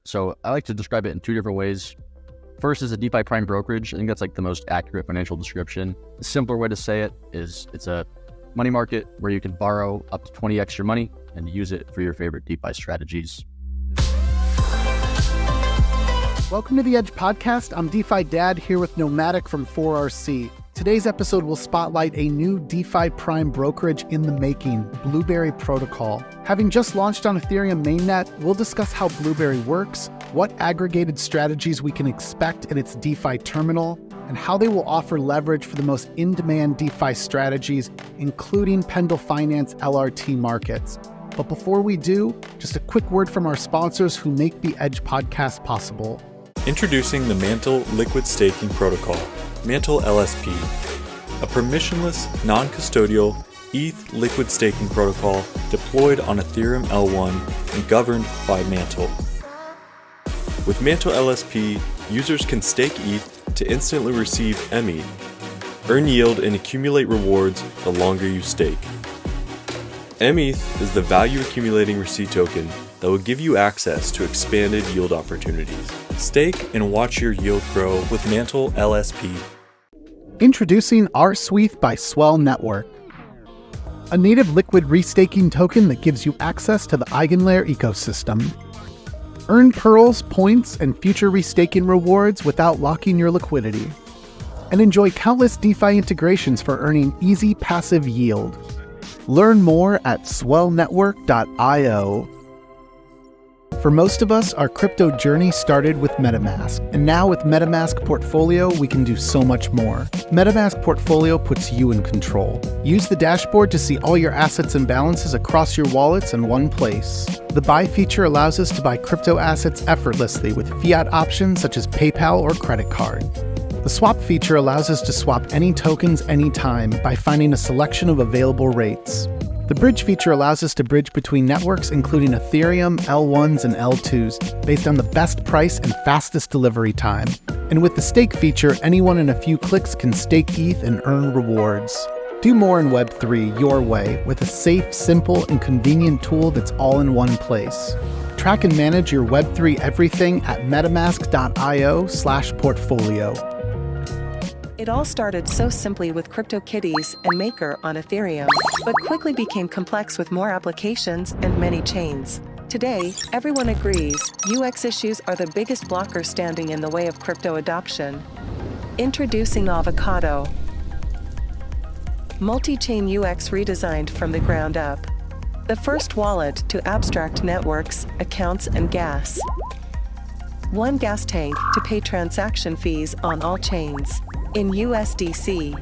So I like to describe it in two different ways. First is a DeFi prime brokerage. I think that's like the most accurate financial description. The simpler way to say it is it's a money market where you can borrow up to 20x your money and use it for your favorite DeFi strategies. Welcome to the Edge Podcast. I'm DeFi Dad here with Nomadic from 4RC. Today's episode will spotlight a new DeFi prime brokerage in the making, Blueberry Protocol. Having just launched on Ethereum mainnet, we'll discuss how Blueberry works, what aggregated strategies we can expect in its DeFi terminal, and how they will offer leverage for the most in-demand DeFi strategies, including Pendle Finance LRT markets. But before we do, just a quick word from our sponsors who make the Edge Podcast possible. Introducing the MANTLE liquid staking protocol, MANTLE LSP, a permissionless, non-custodial ETH liquid staking protocol deployed on Ethereum L1 and governed by MANTLE. With MANTLE LSP, users can stake ETH to instantly receive METH, earn yield and accumulate rewards the longer you stake. METH is the value accumulating receipt token that will give you access to expanded yield opportunities. Stake and watch your yield grow with MANTLE LSP. Introducing RSWETH by SWELL Network, a native liquid restaking token that gives you access to the EigenLayer ecosystem. Earn pearls, points, and future restaking rewards without locking your liquidity. And enjoy countless DeFi integrations for earning easy passive yield. Learn more at swellnetwork.io. For most of us, our crypto journey started with MetaMask, and now with MetaMask Portfolio, we can do so much more. MetaMask Portfolio puts you in control. Use the dashboard to see all your assets and balances across your wallets in one place. The buy feature allows us to buy crypto assets effortlessly with fiat options such as PayPal or credit card. The swap feature allows us to swap any tokens anytime by finding a selection of available rates. The bridge feature allows us to bridge between networks including Ethereum, L1s, and L2s based on the best price and fastest delivery time. And with the stake feature, anyone in a few clicks can stake ETH and earn rewards. Do more in Web3 your way with a safe, simple, and convenient tool that's all in one place. Track and manage your Web3 everything at metamask.io/portfolio. It all started so simply with CryptoKitties and Maker on Ethereum, but quickly became complex with more applications and many chains. Today, everyone agrees UX issues are the biggest blocker standing in the way of crypto adoption. Introducing AVOCADO. Multi-chain UX redesigned from the ground up. The first wallet to abstract networks, accounts, and gas. One gas tank to pay transaction fees on all chains. In USDC,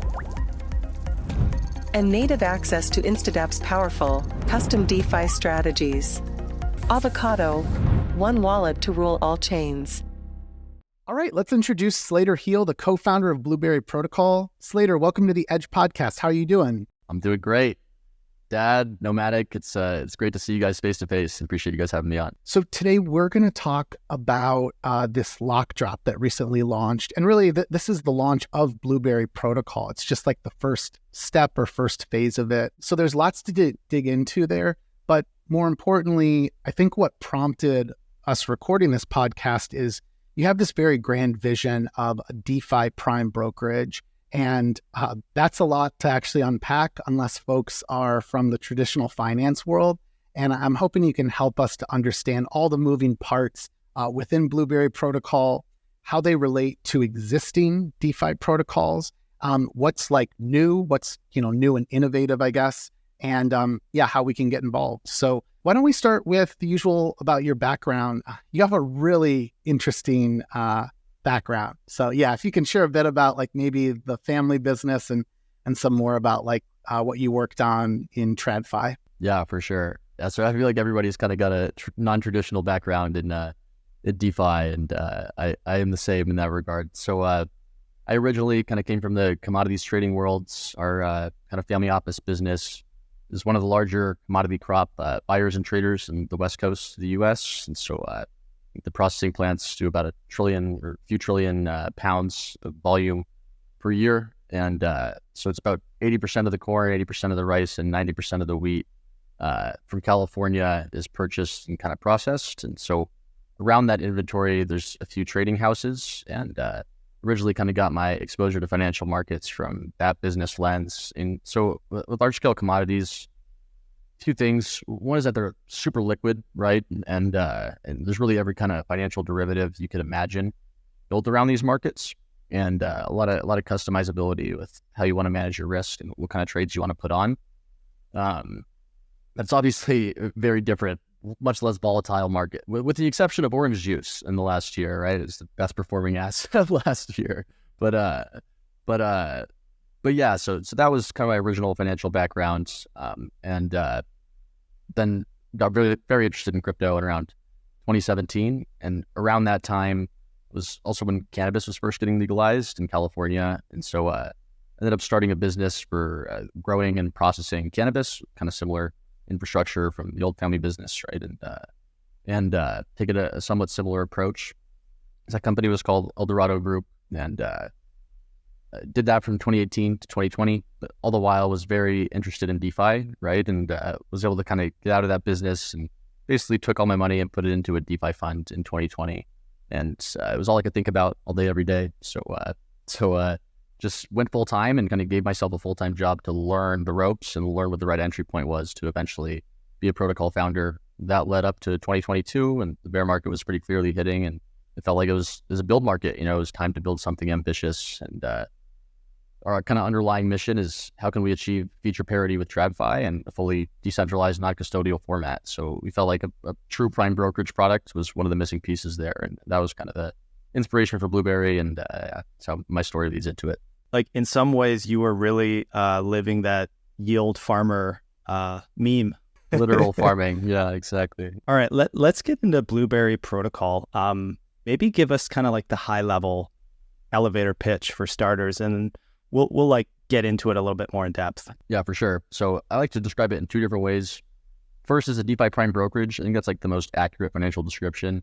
and native access to INSTADAPP's powerful, custom DeFi strategies. AVOCADO, one wallet to rule all chains. All right, let's introduce Slater Heil, the co-founder of Blueberry Protocol. Slater, welcome to the Edge Podcast. How are you doing? I'm doing great. Dad, Nomadic, it's great to see you guys face to face. Appreciate you guys having me on. So today we're going to talk about this Lockdrop that recently launched. And really, this is the launch of Blueberry Protocol. It's just like the first step or first phase of it. So there's lots to dig into there. But more importantly, I think what prompted us recording this podcast is you have this very grand vision of a DeFi prime brokerage. And that's a lot to actually unpack unless folks are from the traditional finance world. And I'm hoping you can help us to understand all the moving parts within Blueberry Protocol, how they relate to existing DeFi protocols, what's like new, what's new and innovative, I guess, and how we can get involved. So why don't we start with the usual about your background? You have a really interesting background. So if you can share a bit about like maybe the family business and some more about like what you worked on in TradFi. Yeah, for sure. Yeah, so I feel like everybody's kind of got a non-traditional background in DeFi, and I am the same in that regard. So I originally kind of came from the commodities trading worlds. Our kind of family office business is one of the larger commodity crop buyers and traders in the West Coast of the U.S. And so the processing plants do about a few trillion pounds of volume per year. And so it's about 80% of the corn, 80% of the rice, and 90% of the wheat from California is purchased and kind of processed. And so around that inventory, there's a few trading houses, and originally kind of got my exposure to financial markets from that business lens. And so with large scale commodities, two things. One is that they're super liquid, right? And there's really every kind of financial derivative you could imagine built around these markets, and a lot of customizability with how you want to manage your risk and what kind of trades you want to put on. That's obviously very different, much less volatile market, with the exception of orange juice in the last year, right? It's the best performing asset of last year. But yeah, so that was kind of my original financial background, and then got very, very interested in crypto in around 2017, and around that time was also when cannabis was first getting legalized in California, and so ended up starting a business for growing and processing cannabis, kind of similar infrastructure from the old family business, right? And taking a somewhat similar approach. That company was called Eldorado Group, and did that from 2018 to 2020, but all the while was very interested in DeFi, right? And was able to kind of get out of that business and basically took all my money and put it into a DeFi fund in 2020. And it was all I could think about all day, every day. So just went full time and kind of gave myself a full-time job to learn the ropes and learn what the right entry point was to eventually be a protocol founder. That led up to 2022, and the bear market was pretty clearly hitting, and it felt like it was a build market. It was time to build something ambitious, and our kind of underlying mission is how can we achieve feature parity with TradFi and a fully decentralized, non-custodial format. So we felt like a true prime brokerage product was one of the missing pieces there, and that was kind of the inspiration for Blueberry, and that's how my story leads into it. Like in some ways, you were really living that yield farmer meme. Literal farming, yeah, exactly. All right, let's get into Blueberry protocol. Maybe give us kind of like the high level elevator pitch for starters, and we'll like get into it a little bit more in depth. Yeah, for sure. So I like to describe it in two different ways. First is a DeFi prime brokerage. I think that's like the most accurate financial description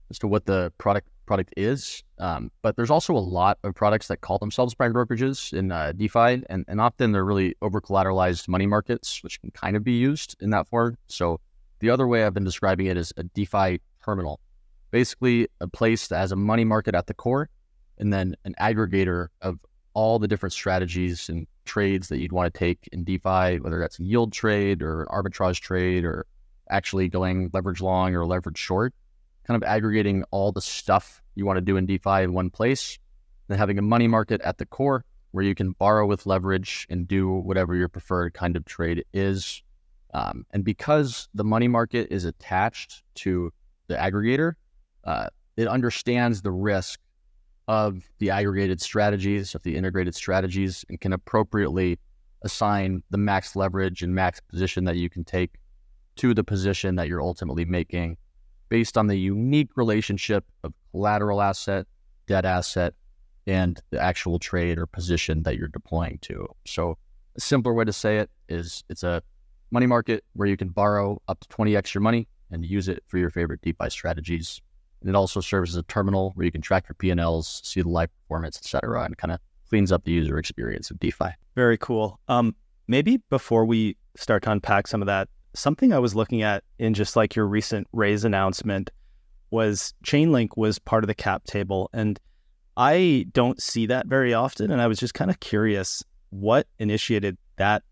as to what the product is. But there's also a lot of products that call themselves prime brokerages in DeFi, and often they're really over collateralized money markets, which can kind of be used in that form. So the other way I've been describing it is a DeFi terminal, basically a place that has a money market at the core, and then an aggregator of all the different strategies and trades that you'd want to take in DeFi, whether that's a yield trade or an arbitrage trade or actually going leverage long or leverage short, kind of aggregating all the stuff you want to do in DeFi in one place, then having a money market at the core where you can borrow with leverage and do whatever your preferred kind of trade is. And because the money market is attached to the aggregator, it understands the risk of the aggregated strategies, of the integrated strategies, and can appropriately assign the max leverage and max position that you can take to the position that you're ultimately making based on the unique relationship of collateral asset, debt asset, and the actual trade or position that you're deploying to. So a simpler way to say it is it's a money market where you can borrow up to 20x your money and use it for your favorite DeFi strategies. And it also serves as a terminal where you can track your P&Ls, see the live performance, et cetera, and kind of cleans up the user experience of DeFi. Very cool. Maybe before we start to unpack some of that, something I was looking at in just like your recent raise announcement was Chainlink was part of the cap table. And I don't see that very often. And I was just kind of curious what initiated that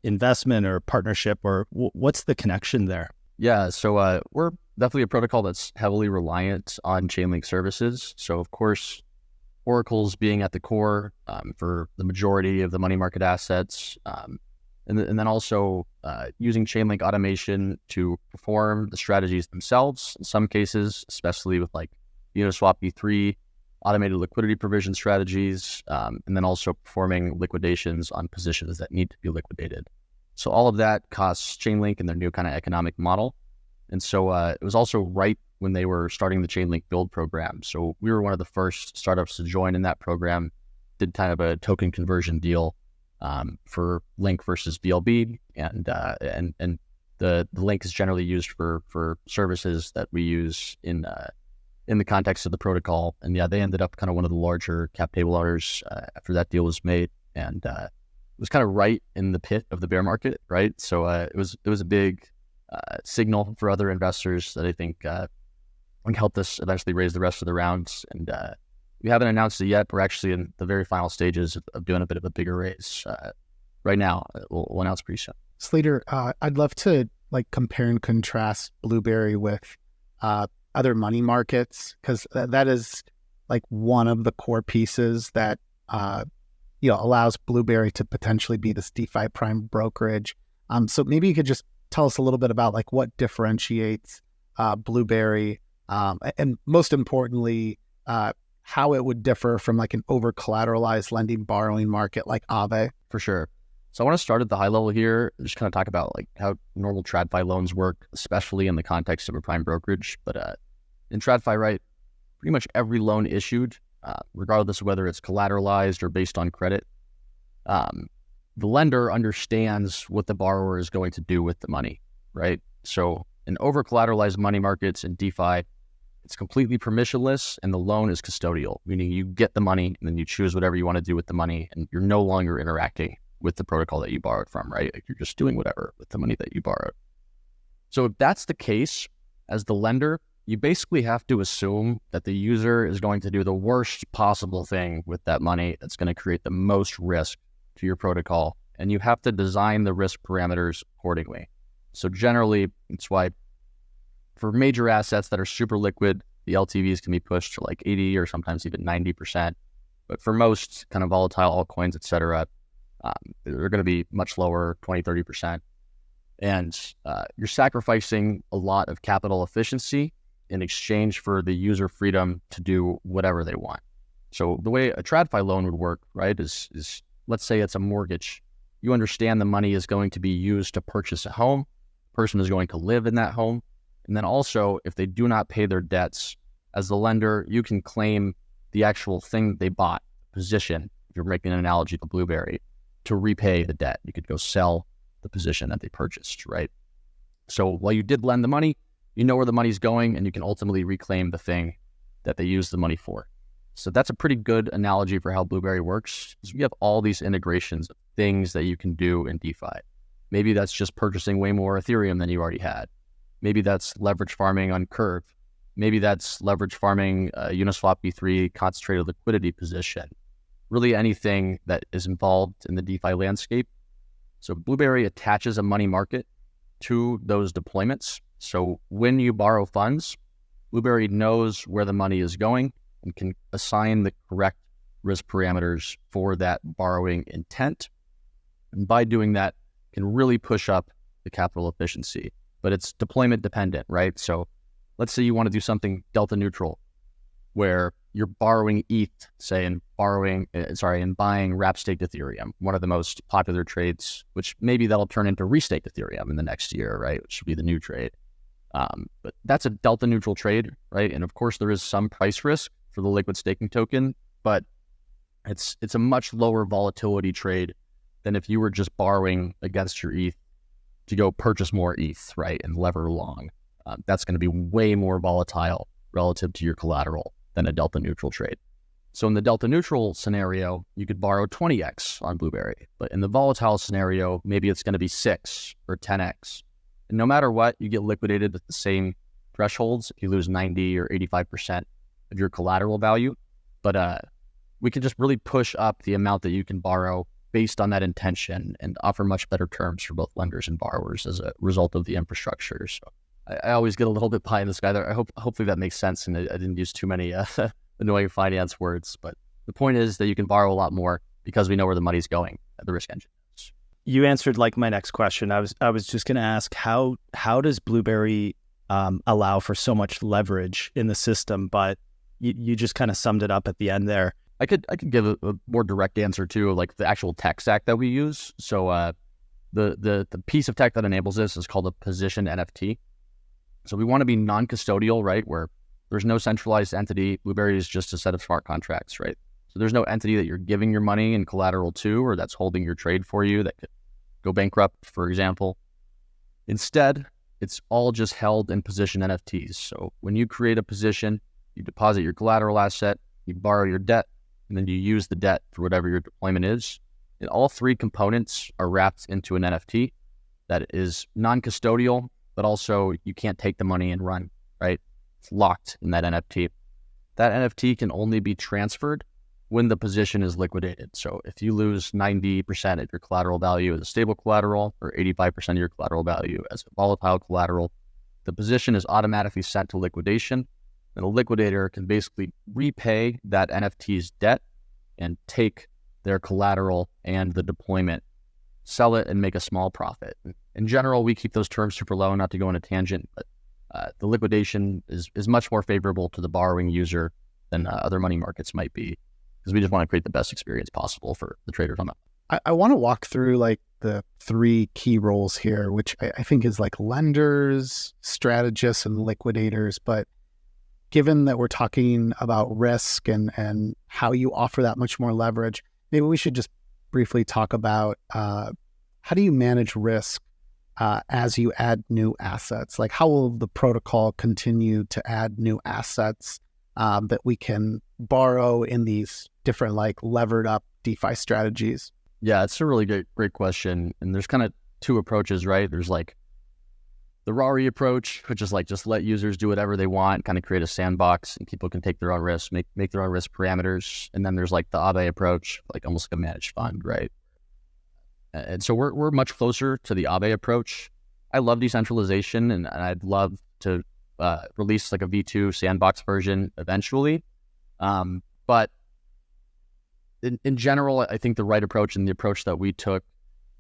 investment or partnership, or what's the connection there? Yeah, so we're definitely a protocol that's heavily reliant on Chainlink services. So of course, Oracle's being at the core for the majority of the money market assets, and then also using Chainlink automation to perform the strategies themselves. In some cases, especially with like Uniswap v3, automated liquidity provision strategies, and then also performing liquidations on positions that need to be liquidated. So all of that costs Chainlink and their new kind of economic model. And so it was also right when they were starting the Chainlink build program. So we were one of the first startups to join in that program, did kind of a token conversion deal for Link versus BLB. And the Link is generally used for services that we use in the context of the protocol. And yeah, they ended up kind of one of the larger cap table owners after that deal was made. And it was kind of right in the pit of the bear market, right? So it was a big signal for other investors that I think and helped us eventually raise the rest of the rounds. And we haven't announced it yet. We're actually in the very final stages of doing a bit of a bigger raise right now. We'll announce pretty soon. Slater, I'd love to like compare and contrast Blueberry with other money markets, because that is like one of the core pieces that allows Blueberry to potentially be this DeFi prime brokerage. So maybe you could just tell us a little bit about like what differentiates Blueberry, and most importantly, how it would differ from like an over collateralized lending borrowing market like Aave. For sure. So I want to start at the high level here, just kind of talk about like how normal TradFi loans work, especially in the context of a prime brokerage. But in TradFi, right, pretty much every loan issued, regardless of whether it's collateralized or based on credit, the lender understands what the borrower is going to do with the money, right? So in over collateralized money markets and DeFi, it's completely permissionless and the loan is custodial, meaning you get the money and then you choose whatever you want to do with the money and you're no longer interacting with the protocol that you borrowed from, right? Like you're just doing whatever with the money that you borrowed. So if that's the case, as the lender, you basically have to assume that the user is going to do the worst possible thing with that money that's going to create the most risk to your protocol. And you have to design the risk parameters accordingly. So generally, it's why for major assets that are super liquid, the LTVs can be pushed to like 80 or sometimes even 90%. But for most kind of volatile altcoins, et cetera, they're going to be much lower, 20, 30%. And you're sacrificing a lot of capital efficiency in exchange for the user freedom to do whatever they want. So the way a TradFi loan would work, right, is let's say it's a mortgage. You understand the money is going to be used to purchase a home. The person is going to live in that home. And then also, if they do not pay their debts, as the lender, you can claim the actual thing they bought, position, if you're making an analogy to Blueberry, to repay the debt. You could go sell the position that they purchased, right? So while you did lend the money, you know where the money's going and you can ultimately reclaim the thing that they used the money for. So that's a pretty good analogy for how Blueberry works. Is we have all these integrations of things that you can do in DeFi. Maybe that's just purchasing way more Ethereum than you already had. Maybe that's leverage farming on Curve. Maybe that's leverage farming Uniswap V3 concentrated liquidity position. Really anything that is involved in the DeFi landscape. So Blueberry attaches a money market to those deployments. So when you borrow funds, Blueberry knows where the money is going and can assign the correct risk parameters for that borrowing intent. And by doing that, can really push up the capital efficiency. But it's deployment dependent, right? So let's say you want to do something delta neutral, where you're borrowing ETH, say, and buying wrap staked Ethereum, one of the most popular trades, which maybe that'll turn into restaked Ethereum in the next year, right? Which should be the new trade. But that's a delta neutral trade, right? And of course, there is some price risk for the liquid staking token, but it's a much lower volatility trade than if you were just borrowing against your ETH to go purchase more ETH, right? And lever long. That's going to be way more volatile relative to your collateral than a delta neutral trade. So in the delta neutral scenario, you could borrow 20x on Blueberry, but in the volatile scenario, maybe it's going to be 6 or 10x. And no matter what, you get liquidated with the same thresholds if you lose 90 or 85% of your collateral value. But we can just really push up the amount that you can borrow based on that intention and offer much better terms for both lenders and borrowers as a result of the infrastructure. So I always get a little bit pie in the sky there. Hopefully that makes sense and I didn't use too many annoying finance words. But the point is that you can borrow a lot more because we know where the money's going at the risk engine. You answered like my next question. I was just going to ask how does Blueberry allow for so much leverage in the system? But you just kind of summed it up at the end there. I could give a more direct answer to like the actual tech stack that we use. So the piece of tech that enables this is called a position NFT. So we want to be non-custodial, right? Where there's no centralized entity. Blueberry is just a set of smart contracts, right? So there's no entity that you're giving your money and collateral to, or that's holding your trade for you that could go bankrupt, for example. Instead, it's all just held in position NFTs. So when you create a position, you deposit your collateral asset, you borrow your debt, and then you use the debt for whatever your deployment is. And all three components are wrapped into an NFT that is non-custodial, but also you can't take the money and run, right? It's locked in that NFT. That NFT can only be transferred when the position is liquidated. So if you lose 90% of your collateral value as a stable collateral or 85% of your collateral value as a volatile collateral, the position is automatically sent to liquidation, and a liquidator can basically repay that NFT's debt and take their collateral and the deployment, sell it, and make a small profit. In general, we keep those terms super low, not to go on a tangent, but the liquidation is much more favorable to the borrowing user than other money markets might be, because we just want to create the best experience possible for the traders on that. I want to walk through like the three key roles here, which I think is like lenders, strategists, and liquidators. But given that we're talking about risk and how you offer that much more leverage, maybe we should just briefly talk about how do you manage risk as you add new assets? Like, how will the protocol continue to add new assets that we can borrow in these different like levered up DeFi strategies? Yeah, it's a really great question. And there's kind of two approaches, right? There's like the RARI approach, which is like just let users do whatever they want, kind of create a sandbox and people can take their own risks, make their own risk parameters. And then there's like the Aave approach, like almost like a managed fund, right? And so we're much closer to the Aave approach. I love decentralization, and I'd love to release like a V2 sandbox version eventually. But in general, I think the right approach and the approach that we took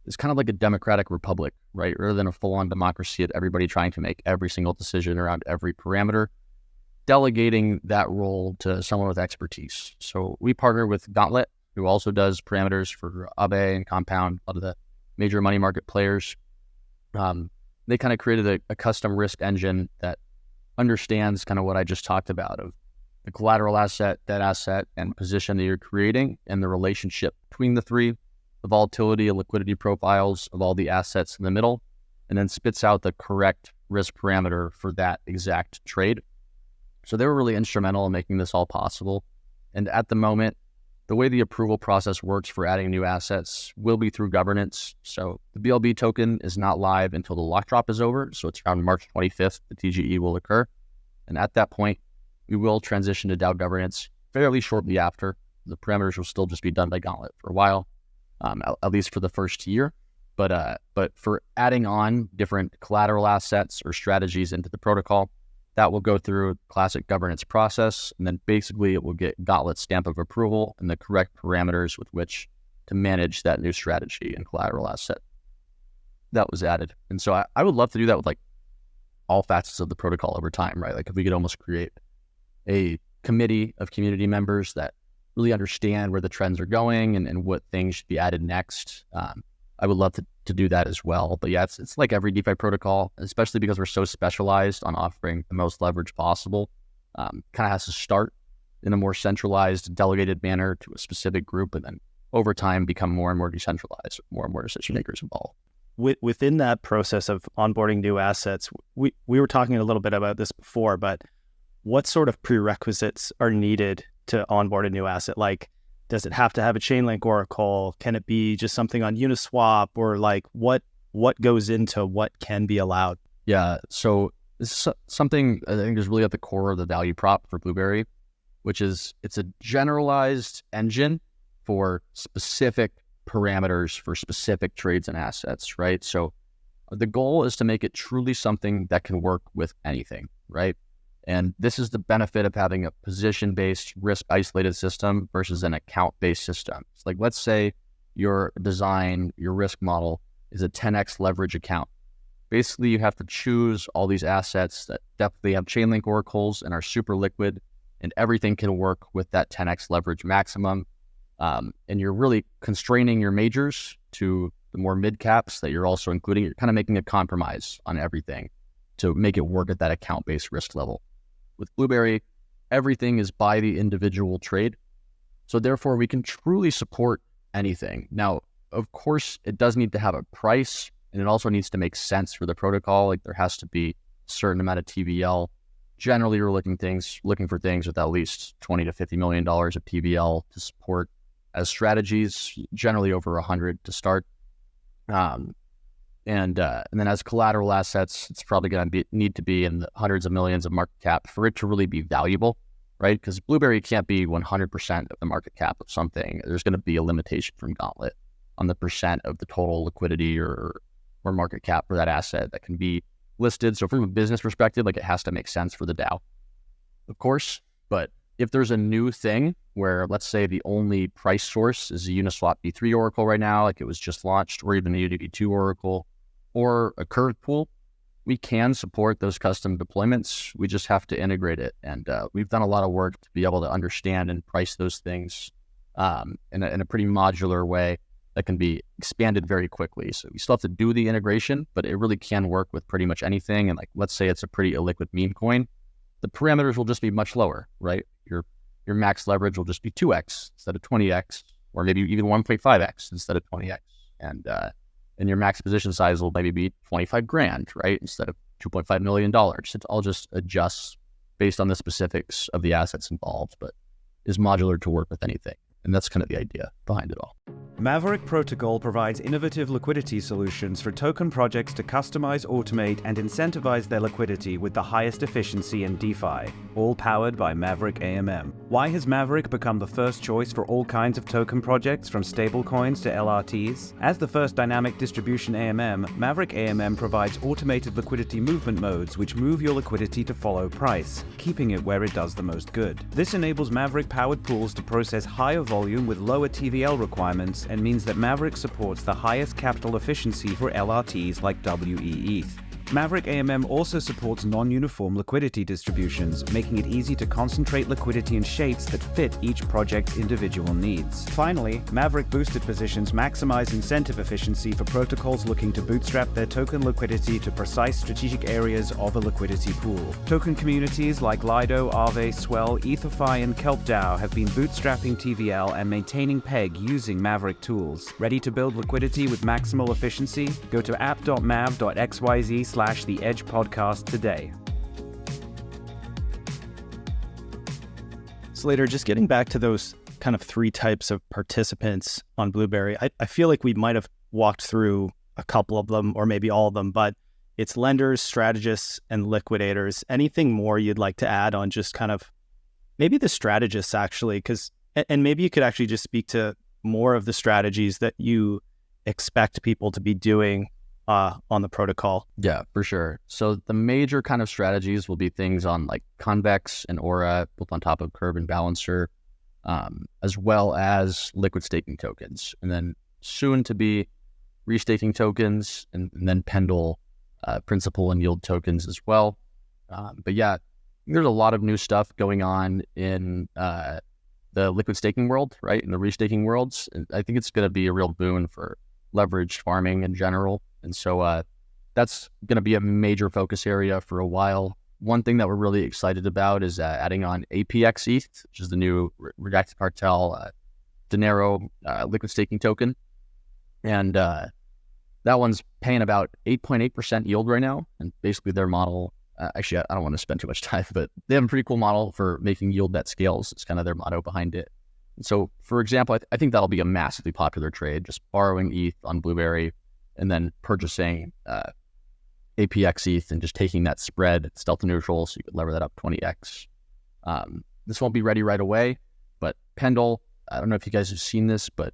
is kind of like a democratic republic, right? Rather than a full-on democracy of everybody trying to make every single decision around every parameter, delegating that role to someone with expertise. So we partner with Gauntlet, who also does parameters for Aave and Compound, a lot of the major money market players. They kind of created a custom risk engine that understands kind of what I just talked about of the collateral asset, debt asset, and position that you're creating, and the relationship between the three, the volatility and liquidity profiles of all the assets in the middle, and then spits out the correct risk parameter for that exact trade. So they were really instrumental in making this all possible. And at the moment, the way the approval process works for adding new assets will be through governance. So the BLB token is not live until the Lockdrop is over. So it's around March 25th, the TGE will occur. And at that point, we will transition to DAO governance fairly shortly after. The parameters will still just be done by Gauntlet for a while, at least for the first year. But for adding on different collateral assets or strategies into the protocol, that will go through a classic governance process, and then basically it will get Gauntlet's stamp of approval and the correct parameters with which to manage that new strategy and collateral asset that was added. And so I would love to do that with like all facets of the protocol over time, right? Like if we could almost create a committee of community members that really understand where the trends are going and what things should be added next. I would love to do that as well. But yeah, it's like every DeFi protocol, especially because we're so specialized on offering the most leverage possible, kind of has to start in a more centralized, delegated manner to a specific group, and then over time become more and more decentralized, with more and more decision makers involved. Within that process of onboarding new assets, we were talking a little bit about this before, but what sort of prerequisites are needed to onboard a new asset? Like, does it have to have a Chainlink oracle? Can it be just something on Uniswap? Or like what goes into what can be allowed? Yeah, so this is something I think is really at the core of the value prop for Blueberry, which is it's a generalized engine for specific parameters for specific trades and assets, right? So the goal is to make it truly something that can work with anything, right? And this is the benefit of having a position-based, risk-isolated system versus an account-based system. It's like, let's say your design, your risk model is a 10x leverage account. Basically, you have to choose all these assets that definitely have Chainlink oracles and are super liquid, and everything can work with that 10x leverage maximum. And you're really constraining your majors to the more mid caps that you're also including. You're kind of making a compromise on everything to make it work at that account-based risk level. With Blueberry, everything is by the individual trade. So therefore, we can truly support anything. Now, of course, it does need to have a price, and it also needs to make sense for the protocol. Like there has to be a certain amount of TVL. Generally, you're looking for things with at least $20 to $50 million of TVL to support as strategies, generally over 100 to start. And then as collateral assets, it's probably going to need to be in the hundreds of millions of market cap for it to really be valuable, right? Because Blueberry can't be 100% of the market cap of something. There's going to be a limitation from Gauntlet on the percent of the total liquidity or market cap for that asset that can be listed. So from a business perspective, like it has to make sense for the DAO, of course. But if there's a new thing where, let's say, the only price source is a Uniswap V3 Oracle right now, like it was just launched, or even a UDV2 Oracle, or a curve pool, we can support those custom deployments. We just have to integrate it. And we've done a lot of work to be able to understand and price those things in a pretty modular way that can be expanded very quickly. So we still have to do the integration, but it really can work with pretty much anything. And like, let's say it's a pretty illiquid meme coin, the parameters will just be much lower, right? Your max leverage will just be 2x instead of 20x, or maybe even 1.5x instead of 20x. And your max position size will maybe be 25 grand, right? Instead of $2.5 million. It all just adjusts based on the specifics of the assets involved, but is modular to work with anything. And that's kind of the idea behind it all. Maverick Protocol provides innovative liquidity solutions for token projects to customize, automate, and incentivize their liquidity with the highest efficiency in DeFi, all powered by Maverick AMM. Why has Maverick become the first choice for all kinds of token projects, from stablecoins to LRTs? As the first dynamic distribution AMM, Maverick AMM provides automated liquidity movement modes which move your liquidity to follow price, keeping it where it does the most good. This enables Maverick-powered pools to process higher volume with lower TVL requirements, and means that Maverick supports the highest capital efficiency for LRTs like WEETH. Maverick AMM also supports non-uniform liquidity distributions, making it easy to concentrate liquidity in shapes that fit each project's individual needs. Finally, Maverick boosted positions maximize incentive efficiency for protocols looking to bootstrap their token liquidity to precise strategic areas of a liquidity pool. Token communities like Lido, Aave, Swell, EtherFi, and KELP DAO have been bootstrapping TVL and maintaining PEG using Maverick tools. Ready to build liquidity with maximal efficiency? Go to app.mav.xyz/The Edge Podcast today. Slater, just getting back to those kind of three types of participants on Blueberry, I feel like we might have walked through a couple of them or maybe all of them, but it's lenders, strategists, and liquidators. Anything more you'd like to add on just kind of maybe the strategists actually, and maybe you could actually just speak to more of the strategies that you expect people to be doing on the protocol? Yeah, for sure. So the major kind of strategies will be things on like Convex and Aura, built on top of Curve and Balancer, as well as liquid staking tokens, and then soon to be restaking tokens, and then Pendle principal and yield tokens as well. But yeah, there's a lot of new stuff going on in the liquid staking world, right? In the restaking worlds. And I think it's going to be a real boon for leveraged farming in general. And so that's going to be a major focus area for a while. One thing that we're really excited about is adding on APX ETH, which is the new Redacted Cartel Dinero liquid staking token. And that one's paying about 8.8% yield right now. And basically their model, actually, I don't want to spend too much time, but they have a pretty cool model for making yield that scales. It's kind of their motto behind it. And so, for example, I think that'll be a massively popular trade, just borrowing ETH on Blueberry and then purchasing APX ETH and just taking that spread stealth neutral, so you could lever that up 20x. This won't be ready right away, but Pendle, I don't know if you guys have seen this, but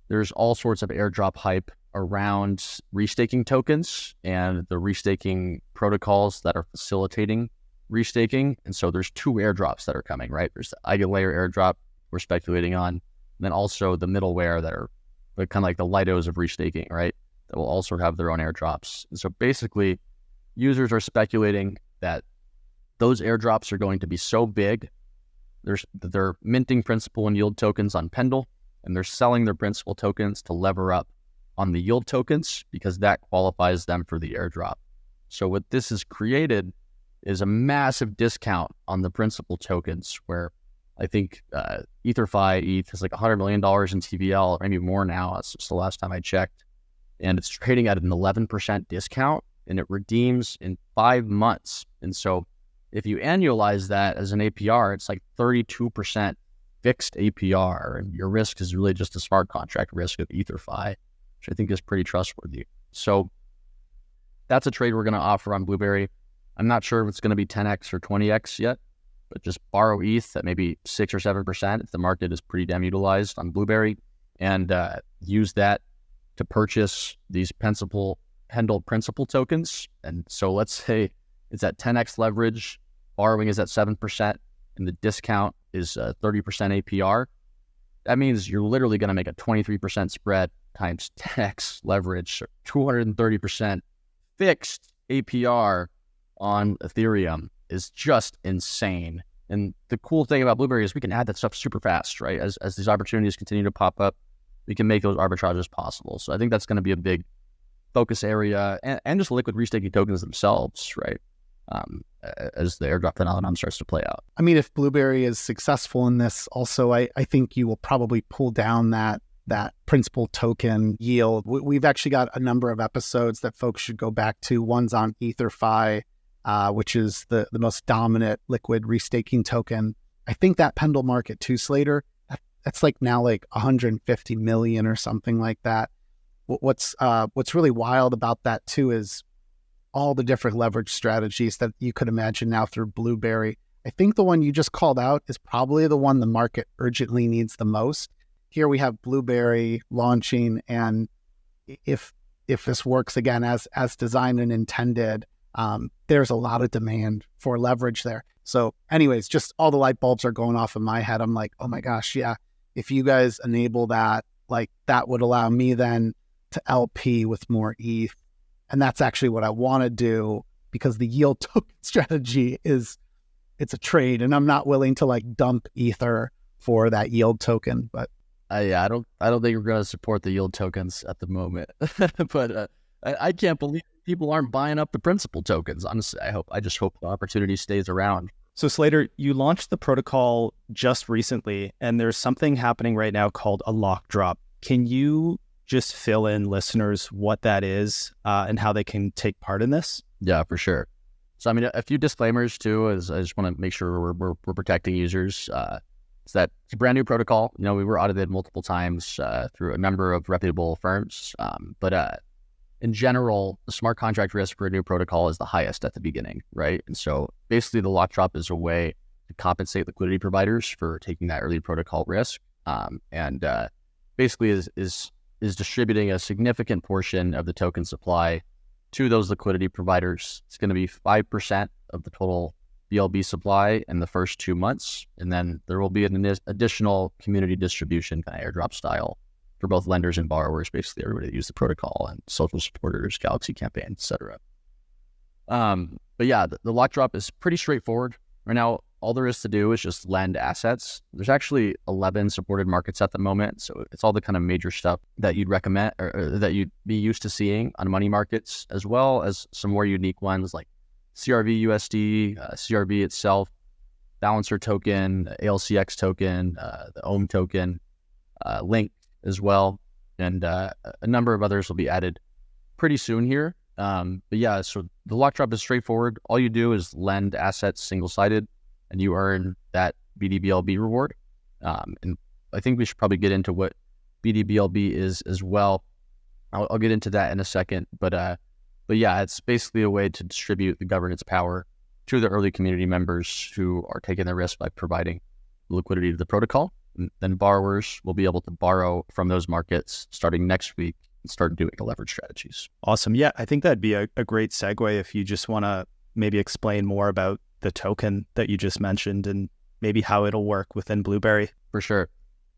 there's all sorts of airdrop hype around restaking tokens and the restaking protocols that are facilitating restaking. And so there's two airdrops that are coming, right? There's the IDA layer airdrop we're speculating on, and then also the middleware that are kind of like the Lidos of restaking, right? That will also have their own airdrops. And so basically, users are speculating that those airdrops are going to be so big, they're minting principal and yield tokens on Pendle, and they're selling their principal tokens to lever up on the yield tokens because that qualifies them for the airdrop. So what this has created is a massive discount on the principal tokens, where I think EtherFi ETH has like $100 million in TVL, or maybe more now. That's just the last time I checked. And it's trading at an 11% discount, and it redeems in 5 months. And so if you annualize that as an APR, it's like 32% fixed APR, and your risk is really just a smart contract risk of EtherFi, which I think is pretty trustworthy. So that's a trade we're going to offer on Blueberry. I'm not sure if it's going to be 10x or 20x yet, but just borrow ETH at maybe 6 or 7% if the market is pretty damn utilized on Blueberry, and use that to purchase these Pendle principal tokens. And so let's say it's at 10x leverage, borrowing is at 7%, and the discount is 30% APR. That means you're literally going to make a 23% spread times 10x leverage, 230% fixed APR on Ethereum is just insane. And the cool thing about Blueberry is we can add that stuff super fast, right? As these opportunities continue to pop up, we can make those arbitrages possible. So I think that's going to be a big focus area, and just liquid restaking tokens themselves, right? As the airdrop phenomenon starts to play out. I mean, if Blueberry is successful in this, also, I think you will probably pull down that principal token yield. We've actually got a number of episodes that folks should go back to. One's on EtherFi, which is the most dominant liquid restaking token. I think that Pendle market too, Slater, that's like now like 150 million or something like that. What's really wild about that too is all the different leverage strategies that you could imagine now through Blueberry. I think the one you just called out is probably the one the market urgently needs the most. Here we have Blueberry launching, and if this works again as designed and intended, there's a lot of demand for leverage there. So anyways, just all the light bulbs are going off in my head. I'm like, oh my gosh, yeah, if you guys enable that, like that would allow me then to LP with more ETH. And that's actually what I want to do, because the yield token strategy it's a trade, and I'm not willing to like dump Ether for that yield token. But yeah, I don't think we're going to support the yield tokens at the moment. But I can't believe people aren't buying up the principal tokens. Honestly, I just hope the opportunity stays around. So Slater, you launched the protocol just recently, and there's something happening right now called a Lockdrop. Can you just fill in listeners what that is and how they can take part in this? Yeah, for sure. So I mean, a few disclaimers too, is I just want to make sure we're protecting users. It's that it's a brand new protocol. You know, we were audited multiple times through a number of reputable firms, but in general, the smart contract risk for a new protocol is the highest at the beginning, right? And so basically the Lockdrop is a way to compensate liquidity providers for taking that early protocol risk, and basically is distributing a significant portion of the token supply to those liquidity providers. It's going to be 5% of the total BLB supply in the first 2 months. And then there will be an additional community distribution, kind of airdrop style, for both lenders and borrowers, basically everybody that use the protocol, and social supporters, Galaxy campaign, etc. But yeah, the Lockdrop is pretty straightforward. Right now, all there is to do is just lend assets. There's actually 11 supported markets at the moment. So it's all the kind of major stuff that you'd recommend, or that you'd be used to seeing on money markets, as well as some more unique ones like CRV USD, CRV itself, Balancer token, ALCX token, the OHM token, Link as well. And a number of others will be added pretty soon here. But yeah, so the Lockdrop is straightforward. All you do is lend assets single-sided, and you earn that BDBLB reward. And I think we should probably get into what BDBLB is as well. I'll get into that in a second. But yeah, it's basically a way to distribute the governance power to the early community members who are taking the risk by providing liquidity to the protocol. And then borrowers will be able to borrow from those markets starting next week and start doing the leverage strategies. Awesome. Yeah, I think that'd be a great segue if you just want to maybe explain more about the token that you just mentioned and maybe how it'll work within Blueberry. For sure.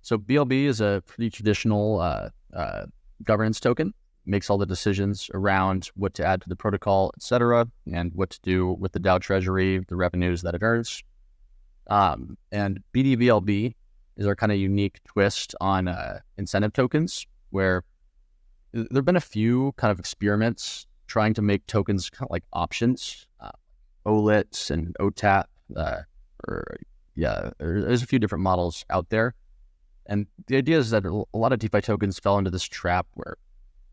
So BLB is a pretty traditional governance token. Makes all the decisions around what to add to the protocol, etc., and what to do with the DAO treasury, the revenues that it earns. And BDBLB is our kind of unique twist on incentive tokens, where there have been a few kind of experiments trying to make tokens kind of like options, OLITs and OTAP, there's a few different models out there. And the idea is that a lot of DeFi tokens fell into this trap where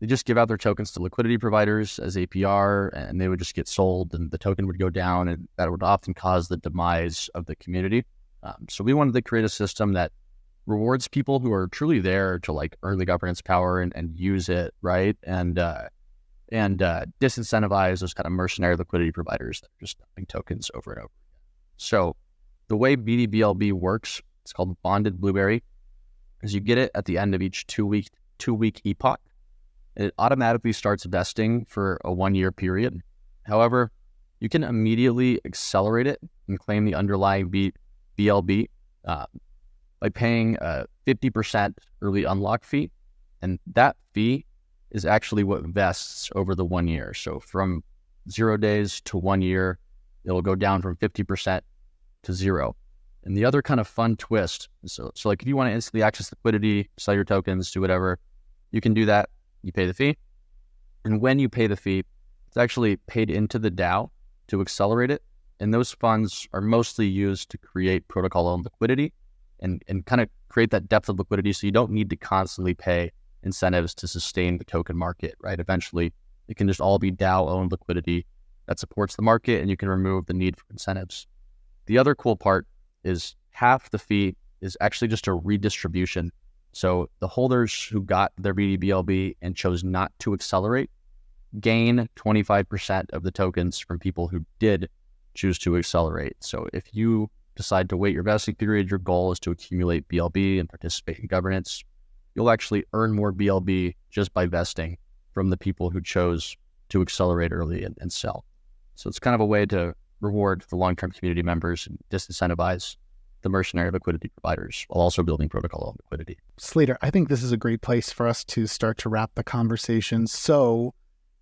they just give out their tokens to liquidity providers as APR, and they would just get sold, and the token would go down, and that would often cause the demise of the community. So we wanted to create a system that rewards people who are truly there to like earn the governance power and use it, right? And and disincentivize those kind of mercenary liquidity providers that are just dumping tokens over and over again. So the way BDBLB works, it's called Bonded Blueberry, is you get it at the end of each two-week epoch. It automatically starts vesting for a 1-year period. However, you can immediately accelerate it and claim the underlying BLB by paying a 50% early unlock fee. And that fee is actually what vests over the 1 year. So from 0 days to 1 year, it'll go down from 50% to 0. And the other kind of fun twist, so like if you want to instantly access liquidity, sell your tokens, do whatever, you can do that. You pay the fee. And when you pay the fee, it's actually paid into the DAO to accelerate it. And those funds are mostly used to create protocol-owned liquidity and kind of create that depth of liquidity so you don't need to constantly pay incentives to sustain the token market, right? Eventually, it can just all be DAO-owned liquidity that supports the market, and you can remove the need for incentives. The other cool part is half the fee is actually just a redistribution. So the holders who got their BDBLB and chose not to accelerate gain 25% of the tokens from people who did choose to accelerate. So if you decide to wait your vesting period, your goal is to accumulate BLB and participate in governance, you'll actually earn more BLB just by vesting from the people who chose to accelerate early and sell. So it's kind of a way to reward the long-term community members and disincentivize the mercenary liquidity providers while also building protocol liquidity. Slater, I think this is a great place for us to start to wrap the conversation. So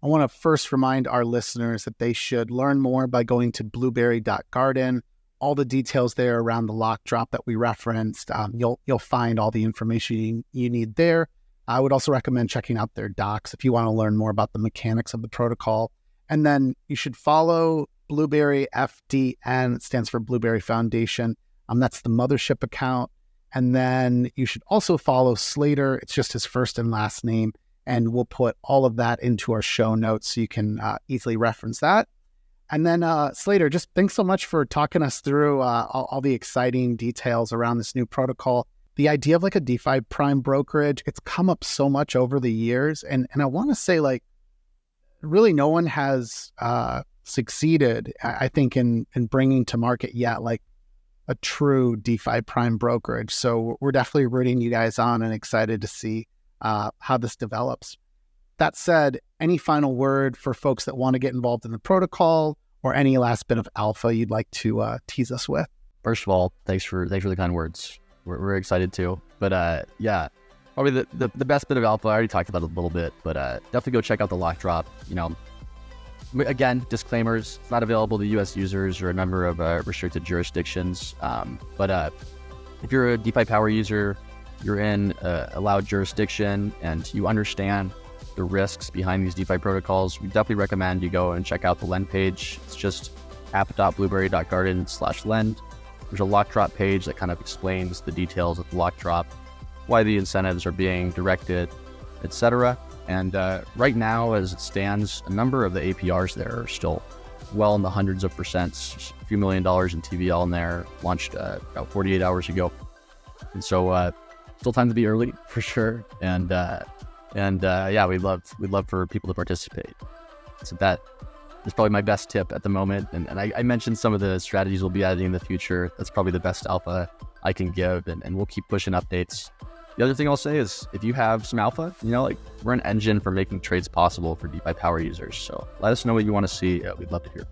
I want to first remind our listeners that they should learn more by going to blueberry.garden. All the details there around the Lockdrop that we referenced, you'll find all the information you need there. I would also recommend checking out their docs if you want to learn more about the mechanics of the protocol. And then you should follow Blueberry FDN. It stands for Blueberry Foundation. That's the mothership account. And then you should also follow Slater. It's just his first and last name. And we'll put all of that into our show notes so you can easily reference that. And then Slater, just thanks so much for talking us through all the exciting details around this new protocol. The idea of like a DeFi prime brokerage, it's come up so much over the years. And I want to say like, really no one has succeeded, I think, in bringing to market yet like a true DeFi prime brokerage. So we're definitely rooting you guys on and excited to see how this develops. That said, any final word for folks that want to get involved in the protocol or any last bit of alpha you'd like to tease us with? First of all, thanks for the kind words. We're excited too. But yeah, probably the best bit of alpha, I already talked about it a little bit, but definitely go check out the Lockdrop. You know, again, disclaimers, it's not available to US users or a number of restricted jurisdictions. But if you're a DeFi Power user, you're in a allowed jurisdiction and you understand the risks behind these DeFi protocols, we definitely recommend you go and check out the lend page. It's just app.blueberry.garden/lend. There's a Lockdrop page that kind of explains the details of the Lockdrop, why the incentives are being directed, etc. And right now, as it stands, a number of the APRs there are still well in the hundreds of percents, a few $1 million in TVL in there, launched about 48 hours ago. And so still time to be early for sure. And yeah, we'd love for people to participate. So that is probably my best tip at the moment. And I mentioned some of the strategies we'll be adding in the future. That's probably the best alpha I can give, and we'll keep pushing updates. The other thing I'll say is if you have some alpha, you know, like we're an engine for making trades possible for DeFi Power users. So let us know what you want to see. We'd love to hear.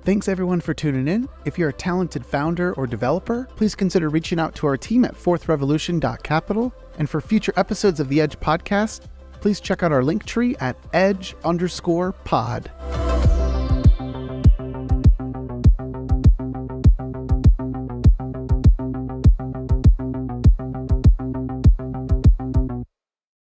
Thanks everyone for tuning in. If you're a talented founder or developer, please consider reaching out to our team at fourthrevolution.capital. And for future episodes of the Edge podcast, please check out our link tree at edge_pod.